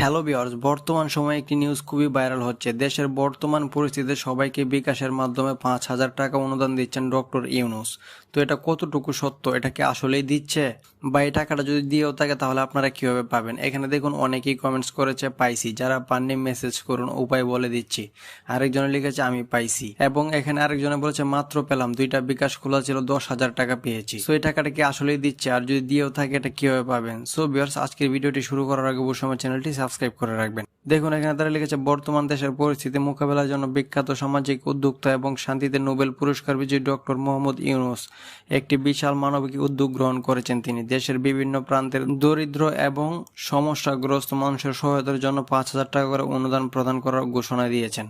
Hello viewers, বর্তমান সময়ে একটি নিউজ খুবই ভাইরাল হচ্ছে। দেশের বর্তমান পরিস্থিতিতে সবাইকে বিকাশের মাধ্যমে 5,000 টাকা অনুদান দিচ্ছেন ডক্টর ইউনূস। তো এটা কতটুকু সত্য? এটা কি আসলেই দিচ্ছে, বা এই টাকাটা যদি দিয়েও থাকে তাহলে আপনারা কিভাবে পাবেন? এখানে দেখুন অনেকেই কমেন্টস করেছে পাইছি, যারা পাননি মেসেজ করুন, উপায় বলে দিচ্ছি। আরেকজনে লিখেছে আমি পাইছি, এবং এখানে আরেকজনে বলেছে মাত্র পেলাম, 2টা বিকাশ খোলা ছিল, 10,000 টাকা পেয়েছি। সো এই টাকাটা কি আসলেই দিচ্ছে, আর যদি দিয়েও থাকে এটা কিভাবে পাবেন? সো ভিউয়ার্স, আজকের ভিডিওটি শুরু করার আগে অবশ্যই আমার চ্যানেলটি সাবস্ক্রাইব করে রাখবেন। দেখুন এখানে তারা লিখেছে বর্তমান দেশের পরিস্থিতি মোকাবেলার জন্য বিখ্যাত সামাজিক উদ্যোক্তা এবং শান্তিতে নোবেল পুরস্কার বিজয়ী ডক্টর মোহাম্মদ ইউনূস একটি বিশাল মানবিক উদ্যোগ গ্রহণ করেছেন। তিনি দেশের বিভিন্ন প্রান্তের দরিদ্র এবং সমস্যাগ্রস্ত মানুষের সহায়তার জন্য 5,000 টাকা করে অনুদান প্রদান করার ঘোষণা দিয়েছেন।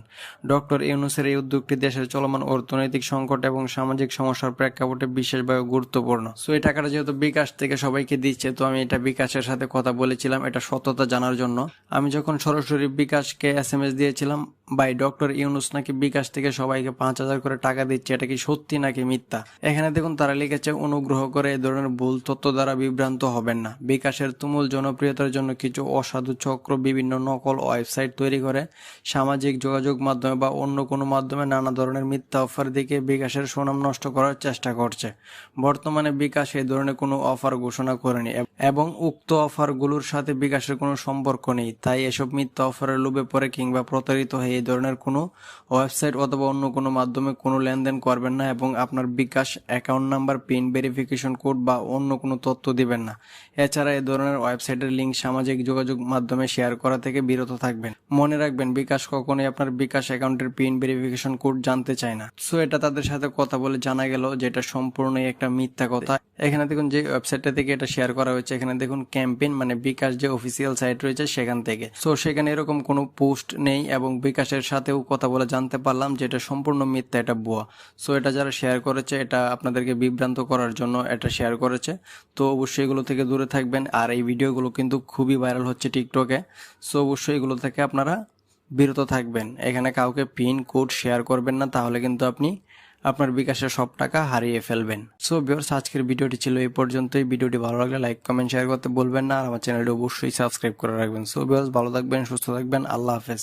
ডক্টর ইউনূসের এই উদ্যোগটি দেশের চলমান অর্থনৈতিক সংকট এবং সামাজিক সমস্যার প্রেক্ষাপটে বিশেষভাবে গুরুত্বপূর্ণ। সো এই টাকাটা যেহেতু বিকাশ থেকে সবাইকে দিচ্ছে, তো আমি এটা বিকাশের সাথে কথা বলেছিলাম এটা সত্যতা জানার জন্য। আমি যখন সরাসরি বিকাশকে SMS দিয়েছিলাম, ভাই ডক্টর ইউনূস নাকি বিকাশ থেকে সবাইকে 5,000 করে টাকা দিচ্ছে, এটা কি সত্যি নাকি মিথ্যা? এখানে দেখুন তারা লিখেছে অনুগ্রহ করে এই ধরনের ভুল তথ্য দ্বারা বিভ্রান্ত হবেন না। বিকাশের তুমুল জনপ্রিয়তার জন্য কিছু অসাধু চক্র বিভিন্ন নকল ওয়েবসাইট তৈরি করে সামাজিক যোগাযোগ মাধ্যমে বা অন্য কোনো মাধ্যমে নানা ধরনের মিথ্যা অফার দিকে বিকাশের সুনাম নষ্ট করার চেষ্টা করছে। বর্তমানে বিকাশ এই ধরনের কোনো অফার ঘোষণা করেনি এবং উক্ত অফারগুলোর সাথে বিকাশের কোনো সম্পর্ক নেই। তাই এসব মিথ্যা অফারের লোভে পড়ে কিংবা প্রতারিত হয়ে এই ধরনের কোনো ওয়েবসাইট অথবা অন্য কোনো মাধ্যমে কোনো লেনদেন করবেন না, এবং আপনার bKash account number, PIN, verification code বা অন্য কোনো তথ্য দিবেন না। এছাড়া এই ধরনের ওয়েবসাইটের লিঙ্ক সামাজিক যোগাযোগ মাধ্যমে শেয়ার করা থেকে বিরত থাকবেন। মনে রাখবেন, বিকাশ কখনোই আপনার বিকাশ অ্যাকাউন্টের পিন, ভেরিফিকেশন কোড জানতে চায় না। সো এটা তাদের সাথে কথা বলে জানা গেল যেটা সম্পূর্ণই একটা মিথ্যা কথা। এখানে দেখুন যে ওয়েবসাইটটা থেকে এটা শেয়ার করা হয়েছে, এখানে দেখুন ক্যাম্পেইন মানে বিকাশ যে অফিসিয়াল সাইট রয়েছে সেখান থেকে। সো সেখানে এরকম কোনো পোস্ট নেই, এবং বিকাশের সাথেও কথা বলে জানতে পারলাম যে এটা সম্পূর্ণ মিথ্যা, এটা ভুয়া। সো এটা যারা শেয়ার করেছে এটা আপনাদেরকে বিভ্রান্ত করার জন্য এটা শেয়ার করেছে। তো অবশ্যই এগুলো থেকে দূরে থাকবেন। আর এই ভিডিওগুলো কিন্তু খুবই ভাইরাল হচ্ছে টিকটকে। সো অবশ্যই এগুলো থেকে আপনারা বিরত থাকবেন। এখানে কাউকে পিন কোড শেয়ার করবেন না, তাহলে কিন্তু আপনি আপনার বিকাশের সব টাকা হারিয়ে ফেলবেন। সো ভিউয়ার্স, আজকের ভিডিওটি ছিল এই পর্যন্তই। ভিডিওটি ভালো লাগলে লাইক, কমেন্ট, শেয়ার করতে বলবেন না, আর আমার চ্যানেলটি অবশ্যই সাবস্ক্রাইব করে রাখবেন। সো ভিউয়ার্স, ভালো থাকবেন, সুস্থ থাকবেন, আল্লাহ হাফেজ।